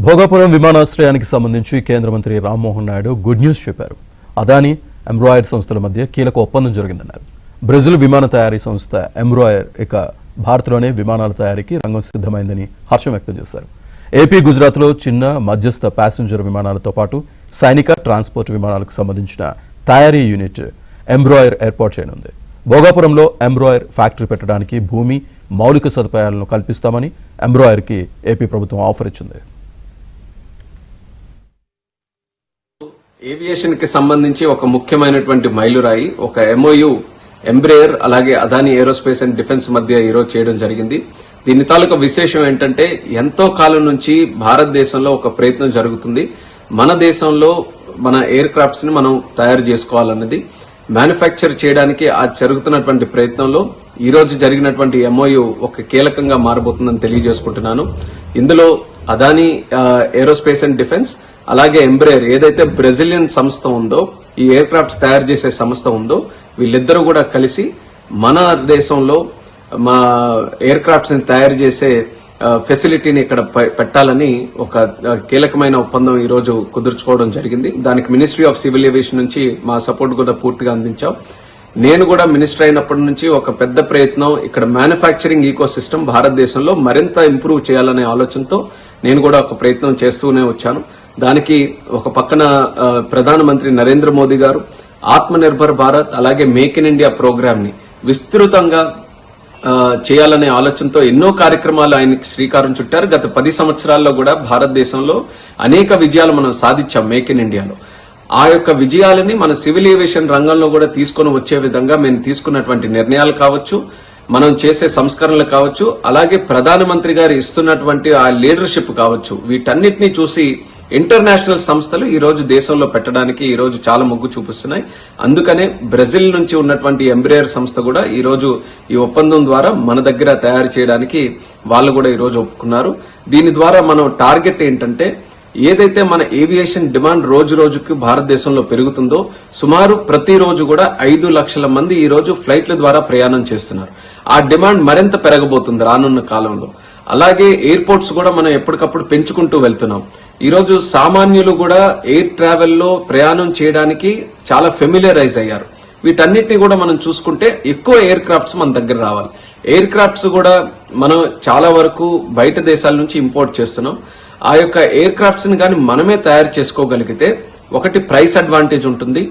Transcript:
భోగాపురం విమానాశ్రయానికి సంబంధించి కేంద్ర మంత్రి రామ్మోహన్ నాయుడు గుడ్ న్యూస్ చెప్పారు. అదాని ఎంబ్రాయిర్ సంస్థల మధ్య కీలక ఒప్పందం జరిగిందన్నారు. బ్రెజిల్ విమాన తయారీ సంస్థ ఎంబ్రాయిర్ ఇక భారత్లోనే విమానాల తయారీకి రంగం సిద్ధమైందని హర్షం వ్యక్తం చేశారు. ఏపీ, గుజరాత్లో చిన్న మధ్యస్థ ప్యాసింజర్ విమానాలతో పాటు సైనిక, ట్రాన్స్పోర్ట్ విమానాలకు సంబంధించిన తయారీ యూనిట్ ఎంబ్రాయిర్ ఏర్పాటు చేయనుంది. భోగాపురంలో ఎంబ్రాయిర్ ఫ్యాక్టరీ పెట్టడానికి భూమి, మౌలిక సదుపాయాలను కల్పిస్తామని ఎంబ్రాయిర్కి ఏపీ ప్రభుత్వం ఆఫర్ ఇచ్చింది. ఏవియేషన్ కి సంబంధించి ఒక ముఖ్యమైనటువంటి మైలురాయి, ఒక ఎంఓయు ఎంబ్రేయర్ అలాగే అదాని ఏరోస్పేస్ అండ్ డిఫెన్స్ మధ్య ఈరోజు చేయడం జరిగింది. దీని తాలూకా విశేషం ఏంటంటే, ఎంతో కాలం నుంచి భారతదేశంలో ఒక ప్రయత్నం జరుగుతుంది. మన దేశంలో మన ఎయిర్ క్రాఫ్ట్స్ ని మనం తయారు చేసుకోవాలన్నది, మ్యానుఫ్యాక్చర్ చేయడానికి ఆ జరుగుతున్నటువంటి ప్రయత్నంలో ఈ రోజు జరిగినటువంటి ఎంఓయు ఒక కీలకంగా మారబోతుందని తెలియజేసుకుంటున్నాను. ఇందులో అదాని ఏరోస్పేస్ అండ్ డిఫెన్స్ అలాగే ఎంబ్రేయర్ ఏదైతే బ్రెజిలియన్ సంస్థ ఉందో, ఈ ఎయిర్ క్రాఫ్ట్స్ తయారు చేసే సంస్థ ఉందో, వీళ్ళిద్దరూ కూడా కలిసి మన దేశంలో మా ఎయిర్ క్రాఫ్ట్స్ ని తయారు చేసే ఫెసిలిటీని ఇక్కడ పెట్టాలని ఒక కీలకమైన ఒప్పందం ఈ రోజు కుదుర్చుకోవడం జరిగింది. దానికి మినిస్ట్రీ ఆఫ్ సివిల్ ఏవియేషన్ నుంచి మా సపోర్ట్ కూడా పూర్తిగా అందించాం. నేను కూడా మినిస్టర్ అయినప్పటి నుంచి ఒక పెద్ద ప్రయత్నం ఇక్కడ మ్యానుఫ్యాక్చరింగ్ ఈకో సిస్టమ్ భారతదేశంలో మరింత ఇంప్రూవ్ చేయాలనే ఆలోచనతో నేను కూడా ఒక ప్రయత్నం చేస్తూనే వచ్చాను. దానికి ఒక పక్కన ప్రధానమంత్రి నరేంద్ర మోదీ గారు ఆత్మ నిర్భర్ భారత్ అలాగే మేక్ ఇన్ ఇండియా ప్రోగ్రామ్ ని విస్తృతంగా చేయాలనే ఆలోచనతో ఎన్నో కార్యక్రమాలు ఆయనకి శ్రీకారం చుట్టారు. గత 10 సంవత్సరాల్లో కూడా భారతదేశంలో అనేక విజయాలు మనం సాధించాం మేక్ ఇన్ ఇండియాలో. ఆ యొక్క విజయాలని మన సివిల్ ఏవియేషన్ రంగంలో కూడా తీసుకొని వచ్చే విధంగా మేము తీసుకున్నటువంటి నిర్ణయాలు కావచ్చు, మనం చేసే సంస్కరణలు కావచ్చు, అలాగే ప్రధానమంత్రి గారు ఇస్తున్నటువంటి ఆ లీడర్షిప్ కావచ్చు, వీటన్నిటినీ చూసి ఇంటర్నేషనల్ సంస్థలు ఈ రోజు దేశంలో పెట్టడానికి ఈ రోజు చాలా మొగ్గు చూపిస్తున్నాయి. అందుకనే బ్రెజిల్ నుంచి ఉన్నటువంటి ఎంబ్రేయర్ సంస్థ కూడా ఈ రోజు ఈ ఒప్పందం ద్వారా మన దగ్గర తయారు చేయడానికి వాళ్ళు కూడా ఈ రోజు ఒప్పుకున్నారు. దీని ద్వారా మనం టార్గెట్ ఏంటంటే, ఏదైతే మన ఏవియేషన్ డిమాండ్ రోజు రోజుకి భారతదేశంలో పెరుగుతుందో, సుమారు ప్రతిరోజు కూడా 5 లక్షల మంది ఈ రోజు ఫ్లైట్ల ద్వారా ప్రయాణం చేస్తున్నారు. ఆ డిమాండ్ మరింత పెరగబోతుంది రానున్న కాలంలో. అలాగే ఎయిర్పోర్ట్స్ కూడా మనం ఎప్పటికప్పుడు పెంచుకుంటూ వెళ్తున్నాం. ఈ రోజు సామాన్యులు కూడా ఎయిర్ ట్రావెల్లో ప్రయాణం చేయడానికి చాలా ఫెమిలియరైజ్ అయ్యారు. వీటన్నిటిని కూడా మనం చూసుకుంటే ఎక్కువ ఎయిర్ క్రాఫ్ట్స్ మన దగ్గర రావాలి. ఎయిర్ క్రాఫ్ట్స్ కూడా మనం చాలా వరకు బయట దేశాల నుంచి ఇంపోర్ట్ చేస్తున్నాం. ఆ యొక్క ఎయిర్ క్రాఫ్ట్స్ ని కానీ మనమే తయారు చేసుకోగలిగితే, ఒకటి ప్రైస్ అడ్వాంటేజ్ ఉంటుంది.